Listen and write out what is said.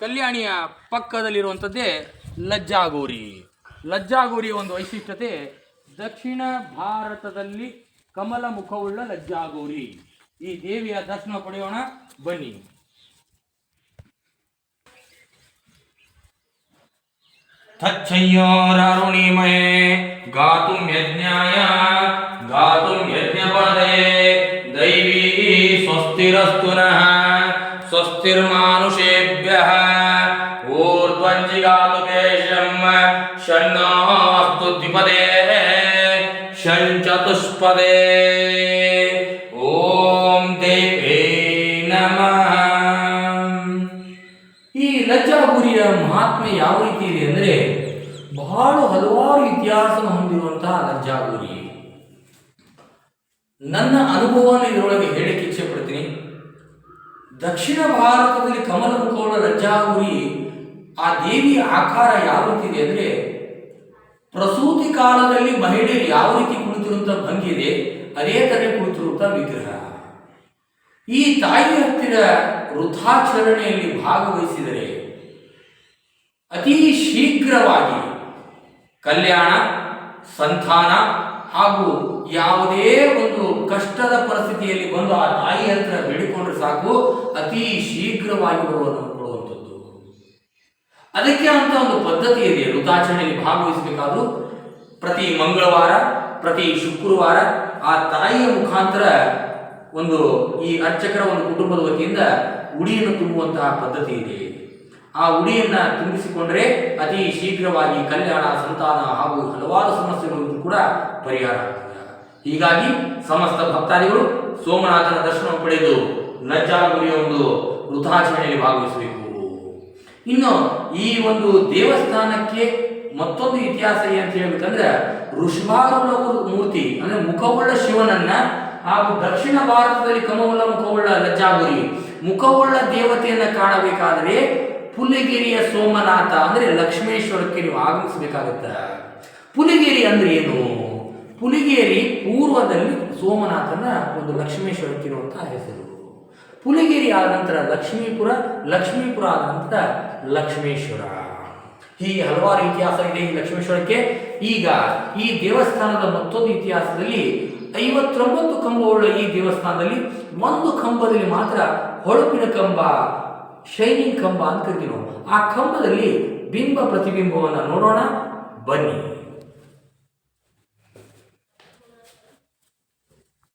ಕಲ್ಯಾಣಿಯ ಪಕ್ಕದಲ್ಲಿರುವಂಥದ್ದೇ ಲಜ್ಜಾಗೌರಿ. ಲಜ್ಜಾಗೌರಿಯ ಒಂದು ವೈಶಿಷ್ಟ್ಯತೆ, ದಕ್ಷಿಣ ಭಾರತದಲ್ಲಿ ಕಮಲ ಮುಖವುಳ್ಳ ಲಜ್ಜಾಗೌರಿ. ಈ ದೇವಿಯ ದರ್ಶನ ಪಡೆಯೋಣ ಬನ್ನಿ. ತಚ್ಚಯ್ಯೋರರುಣಿಮಯೇ ಗಾತುಂ ಯಜ್ಞಾಯ ಗಾತುಂ ಯಜ್ಞಪದೇ ದೈವೀ ಸ್ವಸ್ತಿರಸ್ತು ನಃ ಸ್ವಸ್ತಿರ್ಮಾನುಷೇಭ್ಯಃ ಊರ್ಧ್ವಂಜಿಗಾತು ಕೇಶಂ ಷಣ್ಣೋऽस्तु ದ್ವಿಪದೇ ಷಣ್ಚತುಷ್ಪದೇ. ಓಂ ದೇವೇ ನಮಃ. ಈ ಲಜ್ಜಾಗೌರಿಯ ಮಹಾತ್ಮೆ ಯಾವ ರೀತಿ ಇದೆ ಅಂದರೆ, ಬಹಳ ಹಲವಾರು ಇತಿಹಾಸವನ್ನು ಹೊಂದಿರುವಂತಹ ಲಜ್ಜಾಗೌರಿ. ನನ್ನ ಅನುಭವವನ್ನು ಇದರೊಳಗೆ ಹೇಳಿಕ್ಕೆ ಇಚ್ಛೆ ಪಡ್ತೀನಿ. ದಕ್ಷಿಣ ಭಾರತದಲ್ಲಿ ಕಮಲ ಮುಖವುಳ್ಳ ಲಜ್ಜಾಗೌರಿ, ಆ ದೇವಿಯ ಆಕಾರ ಯಾವ ರೀತಿ ಇದೆ ಅಂದರೆ, ಪ್ರಸೂತಿ ಕಾಲದಲ್ಲಿ ಮಹಿಳೆಯರು ಯಾವ ರೀತಿ ಕುಳಿತಿರುವಂತಹ ಭಂಗಿ ಇದೆ, ಅದೇ ತರ ಕುಳಿತಿರುವಂತಹ ವಿಗ್ರಹ. ಈ ತಾಯಿ ಹತ್ತಿರ ವೃಥಾಚರಣೆಯಲ್ಲಿ ಭಾಗವಹಿಸಿದರೆ ಅತಿ ಶೀಘ್ರವಾಗಿ ಕಲ್ಯಾಣ, ಸಂತಾನ ಹಾಗೂ ಯಾವುದೇ ಒಂದು ಕಷ್ಟದ ಪರಿಸ್ಥಿತಿಯಲ್ಲಿ ಬಂದು ಆ ತಾಯಿ ಹತ್ರ ಬೇಡಿಕೊಂಡ್ರೆ ಸಾಕು, ಅತಿ ಶೀಘ್ರವಾಗಿ ಕೊಡುವಂಥದ್ದು. ಅದಕ್ಕೆ ಅಂತ ಒಂದು ಪದ್ಧತಿ ಇದೆ. ವೃಥಾಚರಣೆಯಲ್ಲಿ ಭಾಗವಹಿಸಬೇಕಾದ್ರೂ ಪ್ರತಿ ಮಂಗಳವಾರ, ಪ್ರತಿ ಶುಕ್ರವಾರ ಆ ತಾಯಿಯ ಮುಖಾಂತರ ಒಂದು ಈ ಅರ್ಚಕರ ಒಂದು ಕುಟುಂಬದ ವತಿಯಿಂದ ಉಡಿಯನ್ನು ತುಂಬುವಂತಹ ಪದ್ಧತಿ ಇದೆ. ಆ ಉಡಿಯನ್ನ ತುಂಬಿಸಿಕೊಂಡ್ರೆ ಅತಿ ಶೀಘ್ರವಾಗಿ ಕಲ್ಯಾಣ, ಸಂತಾನ ಹಾಗೂ ಹಲವಾರು ಸಮಸ್ಯೆಗಳು ಕೂಡ ಪರಿಹಾರ ಆಗ್ತದೆ. ಹೀಗಾಗಿ ಸಮಸ್ತ ಭಕ್ತಾದಿಗಳು ಸೋಮನಾಥನ ದರ್ಶನ ಪಡೆದು ಲಜ್ಜಾಗೌರಿಯ ಒಂದು ವೃಥಾಚರಣೆಯಲ್ಲಿ ಭಾಗವಹಿಸಬೇಕು. ಇನ್ನು ಈ ಒಂದು ದೇವಸ್ಥಾನಕ್ಕೆ ಮತ್ತೊಂದು ಇತಿಹಾಸ ಏನಂತ ಹೇಳ್ಬೇಕಂದ್ರೆ, ಋಷಭಾರೂಢ ಮೂರ್ತಿ ಅಂದ್ರೆ ಮುಖವುಳ್ಳ ಶಿವನನ್ನ ಹಾಗೂ ದಕ್ಷಿಣ ಭಾರತದಲ್ಲಿ ಕಮಲ ಮುಖವುಳ್ಳ ಲಜ್ಜಾಗೌರಿ, ಮುಖವುಳ್ಳ ದೇವತೆಯನ್ನ ಕಾಣಬೇಕಾದರೆ ಪುಲಿಗೆರೆಯ ಸೋಮನಾಥ ಅಂದ್ರೆ ಲಕ್ಷ್ಮೇಶ್ವರಕ್ಕೆ ನೀವು ಆಗಮಿಸಬೇಕಾಗುತ್ತೆ. ಪುಲಿಗೆರೆ ಅಂದ್ರೆ ಏನು? ಪುಲಿಗೆರೆ ಪೂರ್ವದಲ್ಲಿ ಸೋಮನಾಥನ ಒಂದು ಲಕ್ಷ್ಮೇಶ್ವರಕ್ಕೆ ಇರುವಂತಹ ಹೆಸರು. ಪುಲಿಗೆರೆ ಆದ ನಂತರ ಲಕ್ಷ್ಮೀಪುರ, ಲಕ್ಷ್ಮೀಪುರ ಆದ ನಂತರ ಲಕ್ಷ್ಮೇಶ್ವರ. ಹೀಗೆ ಹಲವಾರು ಇತಿಹಾಸ ಇದೆ ಈ ಲಕ್ಷ್ಮೇಶ್ವರಕ್ಕೆ. ಈಗ ಈ ದೇವಸ್ಥಾನದ ಮತ್ತೊಂದು ಇತಿಹಾಸದಲ್ಲಿ 59 ಕಂಬವುಳ್ಳ ಈ ದೇವಸ್ಥಾನದಲ್ಲಿ ಒಂದು ಕಂಬದಲ್ಲಿ ಮಾತ್ರ ಹೊಳಪಿನ ಕಂಬ, ಶೈನಿಂಗ್ ಕಂಬ ಅಂತ ಕರಿತೀವಿ. ಆ ಕಂಬದಲ್ಲಿ ಬಿಂಬ ಪ್ರತಿಬಿಂಬವನ್ನು ನೋಡೋಣ ಬನ್ನಿ.